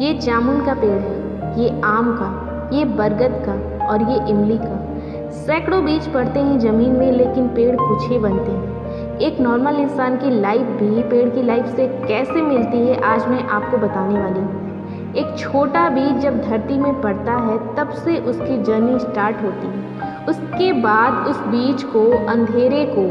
ये जामुन का पेड़ है, ये आम का, ये बरगद का और ये इमली का। सैकड़ों बीज पड़ते हैं ज़मीन में, लेकिन पेड़ कुछ ही बनते हैं। एक नॉर्मल इंसान की लाइफ भी पेड़ की लाइफ से कैसे मिलती है, आज मैं आपको बताने वाली हूँ। एक छोटा बीज जब धरती में पड़ता है तब से उसकी जर्नी स्टार्ट होती है। उसके बाद उस बीज को अंधेरे को,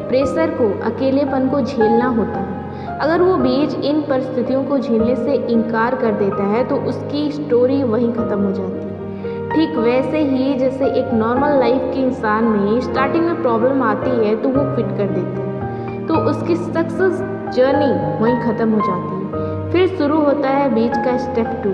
प्रेशर को, अकेलेपन को झेलना होता है। अगर वो बीज इन परिस्थितियों को झेलने से इनकार कर देता है तो उसकी स्टोरी वहीं ख़त्म हो जाती है। ठीक वैसे ही जैसे एक नॉर्मल लाइफ के इंसान में स्टार्टिंग में प्रॉब्लम आती है तो वो क्विट कर देता है, तो उसकी सक्सेस जर्नी वहीं ख़त्म हो जाती है। फिर शुरू होता है बीज का स्टेप 2,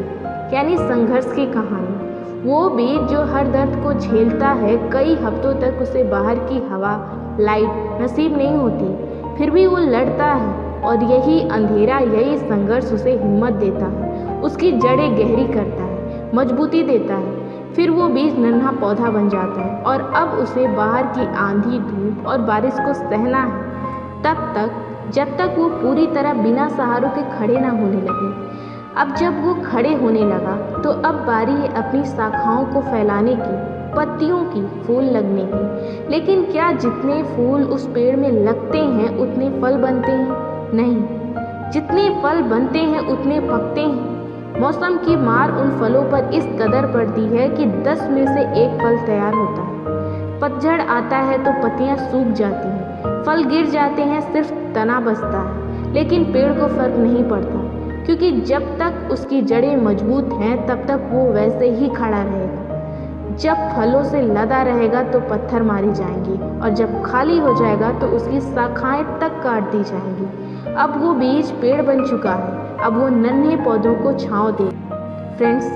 यानी संघर्ष की कहानी। वो बीज जो हर दर्द को झेलता है, कई हफ्तों तक उसे बाहर की हवा, लाइट नसीब नहीं होती, फिर भी वो लड़ता है और यही अंधेरा, यही संघर्ष उसे हिम्मत देता है, उसकी जड़ें गहरी करता है, मजबूती देता है। फिर वो बीज नन्हा पौधा बन जाता है और अब उसे बाहर की आंधी, धूप और बारिश को सहना है, तब तक जब तक वो पूरी तरह बिना सहारों के खड़े ना होने लगे। अब जब वो खड़े होने लगा तो अब बारी है अपनी शाखाओं को फैलाने की, पत्तियों की, फूल लगने की। लेकिन क्या जितने फूल उस पेड़ में लगते हैं उतने फल बनते हैं? नहीं, जितने फल बनते हैं उतने पकते हैं। मौसम की मार उन फलों पर इस कदर पड़ती है कि 10 में से 1 फल तैयार होता है। पतझड़ आता है तो पत्तियां सूख जाती हैं, फल गिर जाते हैं, सिर्फ तना बचता है। लेकिन पेड़ को फर्क नहीं पड़ता, क्योंकि जब तक उसकी जड़ें मजबूत हैं तब तक वो वैसे ही खड़ा रहेगा। जब फलों से लदा रहेगा तो पत्थर मारे जाएंगे और जब खाली हो जाएगा तो उसकी शाखाएं तक काट दी जाएंगी। अब वो बीज पेड़ बन चुका है, अब वो नन्हे पौधों को छांव दे। फ्रेंड्स,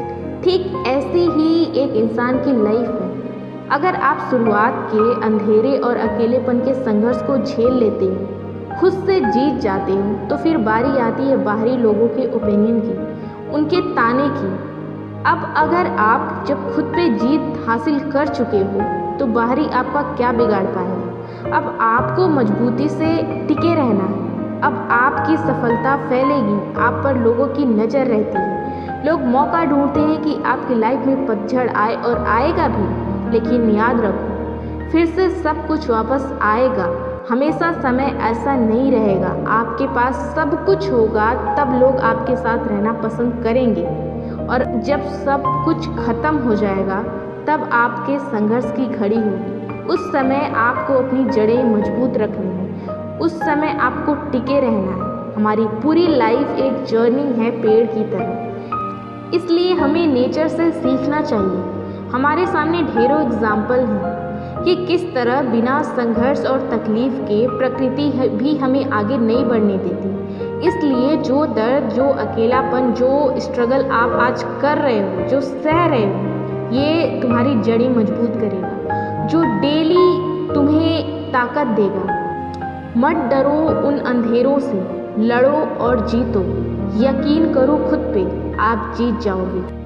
ठीक ऐसी ही एक इंसान की लाइफ है। अगर आप शुरुआत के अंधेरे और अकेलेपन के संघर्ष को झेल लेते हो, खुद से जीत जाते हो, तो फिर बारी आती है बाहरी लोगों के ओपिनियन की, उनके ताने की। अब अगर आप जब खुद पे जीत हासिल कर चुके हो तो बाहरी आपका क्या बिगाड़ पाएगा। अब आपको मजबूती से टिके रहना है। अब आपकी सफलता फैलेगी, आप पर लोगों की नज़र रहती है। लोग मौका ढूंढते हैं कि आपकी लाइफ में पतझड़ आए, और आएगा भी। लेकिन याद रखो, फिर से सब कुछ वापस आएगा। हमेशा समय ऐसा नहीं रहेगा। आपके पास सब कुछ होगा तब लोग आपके साथ रहना पसंद करेंगे, और जब सब कुछ खत्म हो जाएगा तब आपके संघर्ष की घड़ी होगी। उस समय आपको अपनी जड़ें मजबूत रखनी है, उस समय आपको टिके रहना है। हमारी पूरी लाइफ एक जर्नी है पेड़ की तरह, इसलिए हमें नेचर से सीखना चाहिए। हमारे सामने ढेरों एग्जाम्पल हैं कि किस तरह बिना संघर्ष और तकलीफ के प्रकृति भी हमें आगे नहीं बढ़ने देती। इसलिए जो दर्द, जो अकेलापन, जो स्ट्रगल आप आज कर रहे हो, जो सह रहे हो, ये तुम्हारी जड़ें मजबूत करेगा, जो डेली तुम्हें ताकत देगा। मत डरो उन अंधेरों से, लड़ो और जीतो। यकीन करो खुद पे, आप जीत जाओगे।